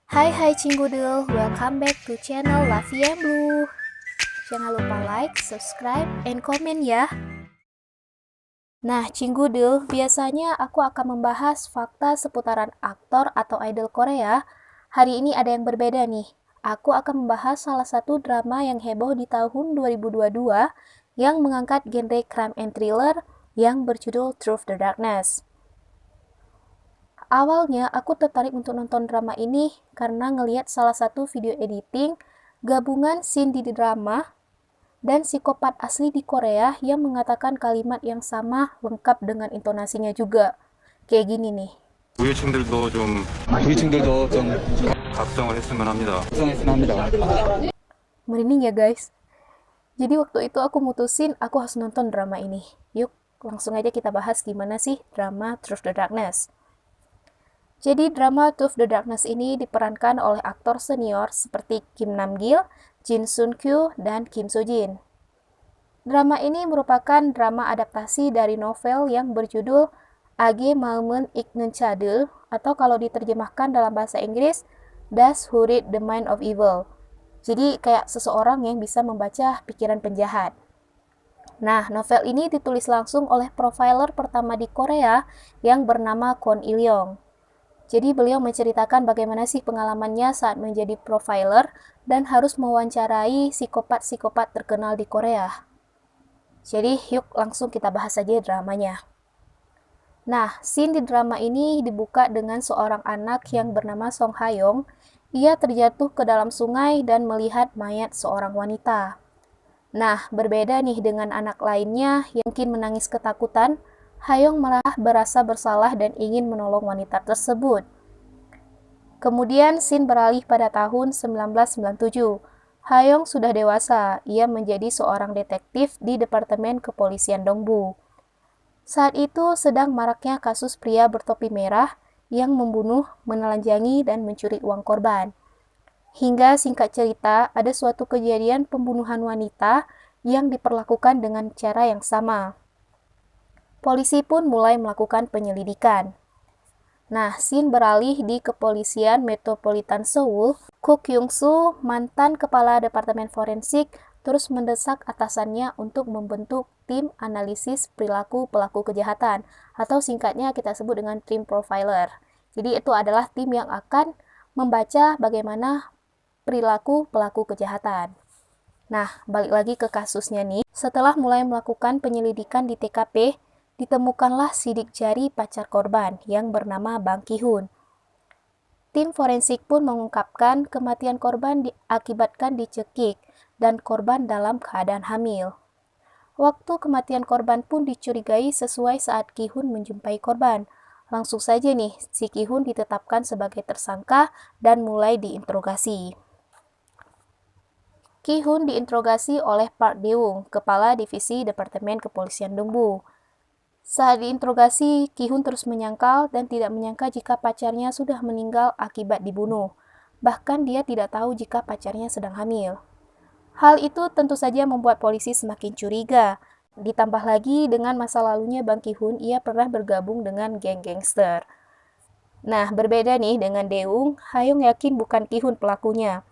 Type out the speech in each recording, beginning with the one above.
Hai Cinggudel, welcome back to channel Lavi and Blue. Jangan lupa like, subscribe, and komen ya. Nah Cinggudel, biasanya aku akan membahas fakta seputaran aktor atau idol Korea. Hari ini ada yang berbeda nih. Aku akan membahas salah satu drama yang heboh di tahun 2022 yang mengangkat genre crime and thriller yang berjudul Through the Darkness. Awalnya aku tertarik untuk nonton drama ini karena ngelihat salah satu video editing gabungan scene di drama dan psikopat asli di Korea yang mengatakan kalimat yang sama lengkap dengan intonasinya juga. Kayak gini nih. 부유층들도 좀 각성을 했으면 합니다. Merinding ya guys. Jadi waktu itu aku mutusin aku harus nonton drama ini. Yuk langsung aja kita bahas gimana sih drama Through the Darkness. Jadi drama Through the Darkness ini diperankan oleh aktor senior seperti Kim Nam Gil, Jin Sun Kyu, dan Kim So Jin. Drama ini merupakan drama adaptasi dari novel yang berjudul Age Malmen Ignenchadel, atau kalau diterjemahkan dalam bahasa Inggris, Das Who Read the Mind of Evil. Jadi kayak seseorang yang bisa membaca pikiran penjahat. Nah, novel ini ditulis langsung oleh profiler pertama di Korea yang bernama Kwon Il-yong. Jadi beliau menceritakan bagaimana sih pengalamannya saat menjadi profiler dan harus mewawancarai psikopat-psikopat terkenal di Korea. Jadi yuk langsung kita bahas saja dramanya. Nah, scene di drama ini dibuka dengan seorang anak yang bernama Song Ha-yong. Ia terjatuh ke dalam sungai dan melihat mayat seorang wanita. Nah, berbeda nih dengan anak lainnya yang mungkin menangis ketakutan, Ha-yong malah merasa bersalah dan ingin menolong wanita tersebut. Kemudian scene beralih pada tahun 1997. Ha-yong sudah dewasa, ia menjadi seorang detektif di Departemen Kepolisian Dongbu. Saat itu sedang maraknya kasus pria bertopi merah yang membunuh, menelanjangi, dan mencuri uang korban. Hingga singkat cerita, ada suatu kejadian pembunuhan wanita yang diperlakukan dengan cara yang sama. Polisi pun mulai melakukan penyelidikan. Nah, scene beralih di Kepolisian Metropolitan Seoul. Ko Kyung-soo, mantan kepala Departemen Forensik, terus mendesak atasannya untuk membentuk tim analisis perilaku pelaku kejahatan, atau singkatnya kita sebut dengan tim profiler. Jadi itu adalah tim yang akan membaca bagaimana perilaku pelaku kejahatan. Nah, balik lagi ke kasusnya nih. Setelah mulai melakukan penyelidikan di TKP, ditemukanlah sidik jari pacar korban yang bernama Bang Ki-hun. Tim forensik pun mengungkapkan kematian korban diakibatkan dicekik dan korban dalam keadaan hamil. Waktu kematian korban pun dicurigai sesuai saat Ki-hun menjumpai korban. Langsung saja nih, si Ki-hun ditetapkan sebagai tersangka dan mulai diinterogasi. Ki-hun diinterogasi oleh Park Dae-woong, kepala divisi Departemen Kepolisian Dongbu. Saat diinterogasi, Ki-hun terus menyangkal dan tidak menyangka jika pacarnya sudah meninggal akibat dibunuh. Bahkan dia tidak tahu jika pacarnya sedang hamil. Hal itu tentu saja membuat polisi semakin curiga. Ditambah lagi dengan masa lalunya Bang Ki-hun, ia pernah bergabung dengan geng gangster. Nah, berbeda nih dengan Dae-woong, Ha-yong yakin bukan Ki-hun pelakunya.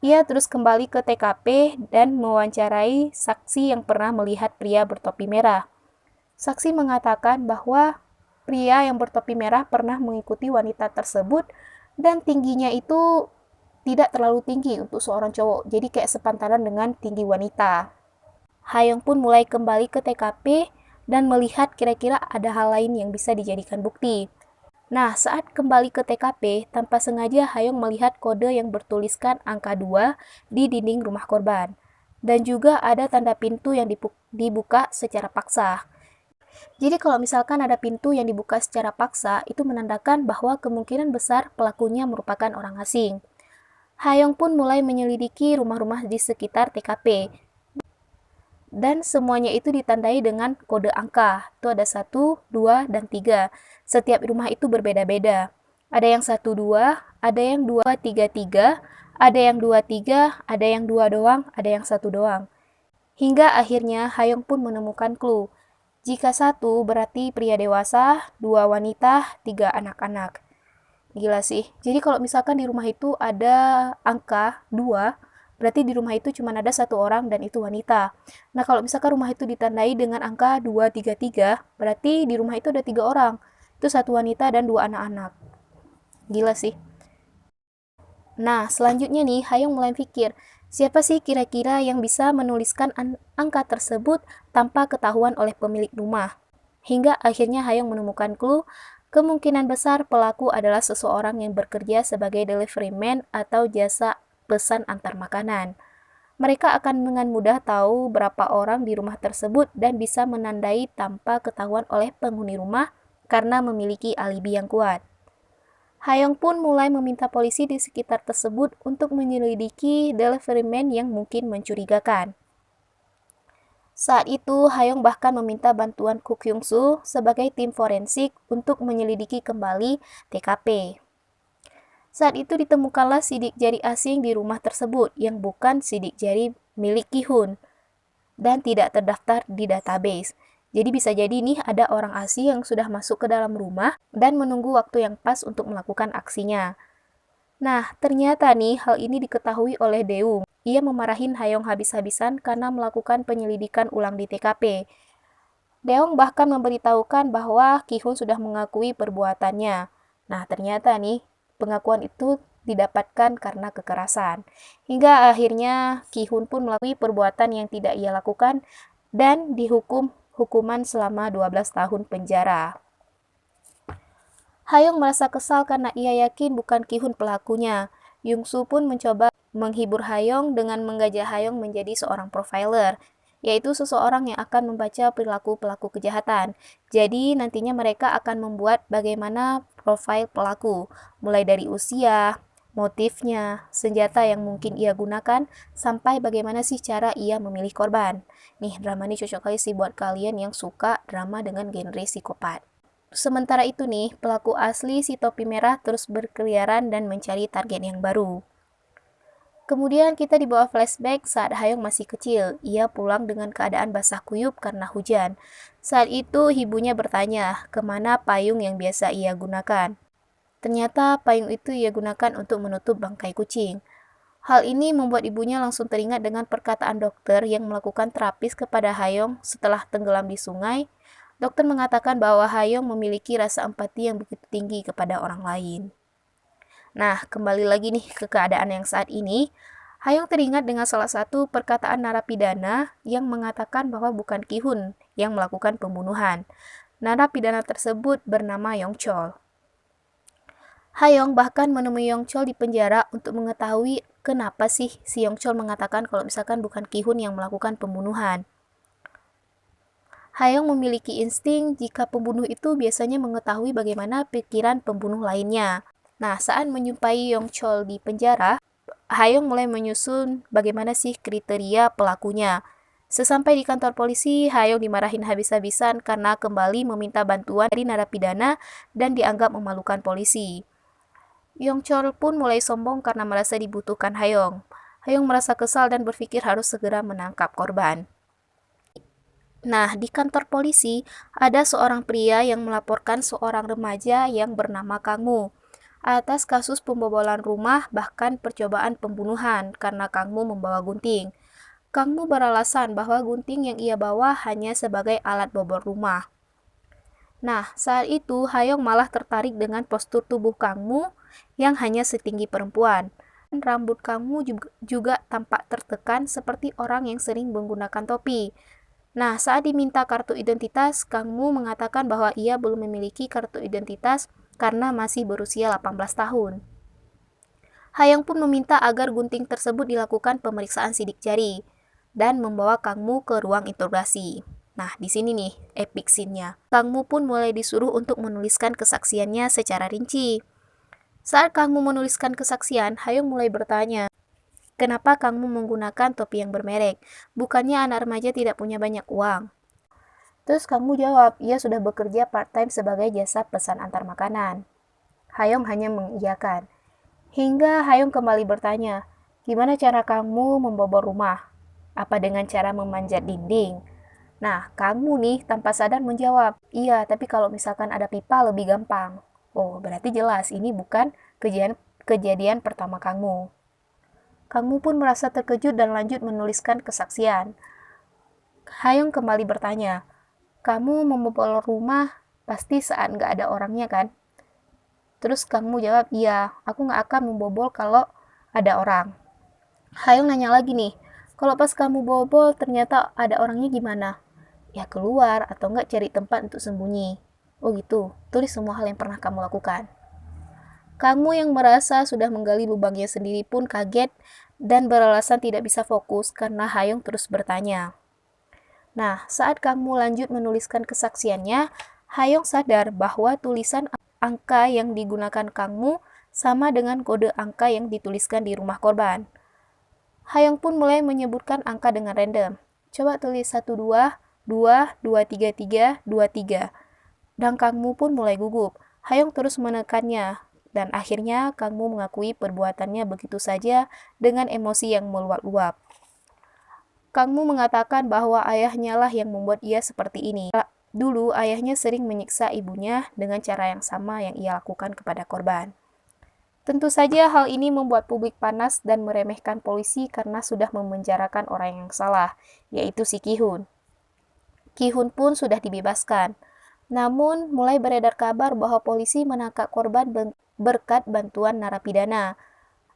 Ia terus kembali ke TKP dan mewawancarai saksi yang pernah melihat pria bertopi merah. Saksi mengatakan bahwa pria yang bertopi merah pernah mengikuti wanita tersebut dan tingginya itu tidak terlalu tinggi untuk seorang cowok, jadi kayak sepantaran dengan tinggi wanita. Ha-yong pun mulai kembali ke TKP dan melihat kira-kira ada hal lain yang bisa dijadikan bukti. Nah, saat kembali ke TKP, tanpa sengaja Ha-yong melihat kode yang bertuliskan angka 2 di dinding rumah korban. Dan juga ada tanda pintu yang dibuka secara paksa. Jadi kalau misalkan ada pintu yang dibuka secara paksa, itu menandakan bahwa kemungkinan besar pelakunya merupakan orang asing. Ha-yong pun mulai menyelidiki rumah-rumah di sekitar TKP. Dan semuanya itu ditandai dengan kode angka. Itu ada 1, 2, dan 3. Setiap rumah itu berbeda-beda. Ada yang 1, 2, ada yang 2, 3, 3, ada yang 2, 3, ada yang 2 doang, ada yang 1 doang. Hingga akhirnya Ha-yong pun menemukan clue. Jika 1 berarti pria dewasa, 2 wanita, 3 anak-anak. Gila sih. Jadi kalau misalkan di rumah itu ada angka 2, berarti di rumah itu cuma ada satu orang dan itu wanita. Nah, kalau misalkan rumah itu ditandai dengan angka 233, berarti di rumah itu ada 3 orang. Itu satu wanita dan 2 anak-anak. Gila sih. Nah, selanjutnya nih, Hayong mulai pikir, siapa sih kira-kira yang bisa menuliskan angka tersebut tanpa ketahuan oleh pemilik rumah? Hingga akhirnya Hayong menemukan clue, kemungkinan besar pelaku adalah seseorang yang bekerja sebagai delivery man atau jasa pesan antar makanan. Mereka akan dengan mudah tahu berapa orang di rumah tersebut dan bisa menandai tanpa ketahuan oleh penghuni rumah karena memiliki alibi yang kuat. Hayong pun mulai meminta polisi di sekitar tersebut untuk menyelidiki delivery man yang mungkin mencurigakan. Saat itu, Hayong bahkan meminta bantuan Kuk Hyung Soo sebagai tim forensik untuk menyelidiki kembali TKP. Saat itu ditemukanlah sidik jari asing di rumah tersebut yang bukan sidik jari milik Ki-hun dan tidak terdaftar di database. Jadi bisa jadi nih ada orang asing yang sudah masuk ke dalam rumah dan menunggu waktu yang pas untuk melakukan aksinya. Nah, ternyata nih hal ini diketahui oleh Deung. Ia memarahin Hayong habis-habisan karena melakukan penyelidikan ulang di TKP. Deung bahkan memberitahukan bahwa Ki-hun sudah mengakui perbuatannya. Nah, ternyata nih pengakuan itu didapatkan karena kekerasan. Hingga akhirnya Ki-hun pun melalui perbuatan yang tidak ia lakukan dan dihukum hukuman selama 12 tahun penjara. Hayong merasa kesal karena ia yakin bukan Ki-hun pelakunya. Yung-soo pun mencoba menghibur Hayong dengan menggajah Hayong menjadi seorang profiler, yaitu seseorang yang akan membaca perilaku pelaku kejahatan. Jadi nantinya mereka akan membuat bagaimana profil pelaku, mulai dari usia, motifnya, senjata yang mungkin ia gunakan, sampai bagaimana sih cara ia memilih korban. Nih, drama ini cocok kali sih buat kalian yang suka drama dengan genre psikopat. Sementara itu nih, pelaku asli si topi merah terus berkeliaran dan mencari target yang baru. Kemudian kita dibawa flashback saat Hayong masih kecil. Ia pulang dengan keadaan basah kuyup karena hujan. Saat itu ibunya bertanya, kemana payung yang biasa ia gunakan. Ternyata payung itu ia gunakan untuk menutup bangkai kucing. Hal ini membuat ibunya langsung teringat dengan perkataan dokter yang melakukan terapis kepada Hayong setelah tenggelam di sungai. Dokter mengatakan bahwa Hayong memiliki rasa empati yang begitu tinggi kepada orang lain. Nah, kembali lagi nih ke keadaan yang saat ini. Hayong teringat dengan salah satu perkataan narapidana yang mengatakan bahwa bukan Ki-hun yang melakukan pembunuhan. Narapidana tersebut bernama Yong Chol. Hayong bahkan menemui Yong Chol di penjara untuk mengetahui kenapa sih si Yong Chol mengatakan kalau misalkan bukan Ki-hun yang melakukan pembunuhan. Hayong memiliki insting jika pembunuh itu biasanya mengetahui bagaimana pikiran pembunuh lainnya. Nah, saat menjumpai Yong Chol di penjara, Hayong mulai menyusun bagaimana sih kriteria pelakunya. Sesampai di kantor polisi, Hayong dimarahin habis-habisan karena kembali meminta bantuan dari narapidana dan dianggap memalukan polisi. Yong Chol pun mulai sombong karena merasa dibutuhkan Hayong. Hayong merasa kesal dan berpikir harus segera menangkap korban. Nah, di kantor polisi, ada seorang pria yang melaporkan seorang remaja yang bernama Kang Mu atas kasus pembobolan rumah bahkan percobaan pembunuhan karena Kang Mu membawa gunting. Kang Mu beralasan bahwa gunting yang ia bawa hanya sebagai alat bobol rumah. Nah, saat itu Hayong malah tertarik dengan postur tubuh Kang Mu yang hanya setinggi perempuan. Rambut Kang Mu juga tampak tertekan seperti orang yang sering menggunakan topi. Nah, saat diminta kartu identitas, Kang Mu mengatakan bahwa ia belum memiliki kartu identitas karena masih berusia 18 tahun. Hayong pun meminta agar gunting tersebut dilakukan pemeriksaan sidik jari dan membawa Kang Mu ke ruang interogasi. Nah, di sini nih epic scene-nya. Kang Mu pun mulai disuruh untuk menuliskan kesaksiannya secara rinci. Saat Kang Mu menuliskan kesaksian, Hayong mulai bertanya, kenapa Kang Mu menggunakan topi yang bermerek? Bukannya anak remaja tidak punya banyak uang? Terus Kang Mu jawab, ia sudah bekerja part-time sebagai jasa pesan antar makanan. Hayong hanya mengiyakan. Hingga Hayong kembali bertanya, gimana cara Kang Mu membobol rumah? Apa dengan cara memanjat dinding? Nah, Kang Mu nih tanpa sadar menjawab, iya, tapi kalau misalkan ada pipa lebih gampang. Oh, berarti jelas ini bukan kejadian pertama kamu. Kamu pun merasa terkejut dan lanjut menuliskan kesaksian. Hayong kembali bertanya, kamu membobol rumah pasti saat nggak ada orangnya kan? Terus kamu jawab, iya, aku nggak akan membobol kalau ada orang. Hayong nanya lagi nih, kalau pas kamu bobol ternyata ada orangnya gimana? Ya keluar atau nggak cari tempat untuk sembunyi. Oh gitu, tulis semua hal yang pernah kamu lakukan. Kamu yang merasa sudah menggali lubangnya sendiri pun kaget dan beralasan tidak bisa fokus karena Hayong terus bertanya. Nah, saat kamu lanjut menuliskan kesaksiannya, Hayong sadar bahwa tulisan angka yang digunakan kamu sama dengan kode angka yang dituliskan di rumah korban. Hayong pun mulai menyebutkan angka dengan random. Coba tulis 12, 2, 233, 23. Dan kamu pun mulai gugup. Hayong terus menekannya, dan akhirnya kamu mengakui perbuatannya begitu saja dengan emosi yang meluap-luap. Kamu mengatakan bahwa ayahnya lah yang membuat ia seperti ini. Dulu ayahnya sering menyiksa ibunya dengan cara yang sama yang ia lakukan kepada korban. Tentu saja hal ini membuat publik panas dan meremehkan polisi karena sudah memenjarakan orang yang salah, yaitu si Ki-hun. Ki-hun pun sudah dibebaskan. Namun, mulai beredar kabar bahwa polisi menangkap korban berkat bantuan narapidana.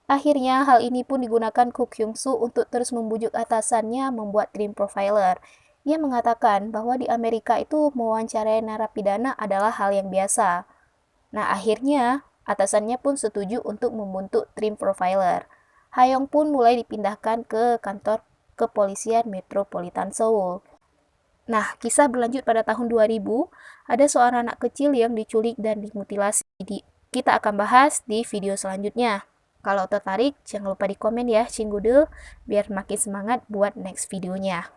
Akhirnya, hal ini pun digunakan Kuk Hyung-soo untuk terus membujuk atasannya membuat dream profiler. Ia mengatakan bahwa di Amerika itu mewawancarai narapidana adalah hal yang biasa. Nah, akhirnya atasannya pun setuju untuk membentuk dream profiler. Hayong pun mulai dipindahkan ke kantor kepolisian Metropolitan Seoul. Nah, kisah berlanjut pada tahun 2000, ada seorang anak kecil yang diculik dan dimutilasi. Kita akan bahas di video selanjutnya. Kalau tertarik, jangan lupa di komen ya, Cinggudel, biar makin semangat buat next videonya.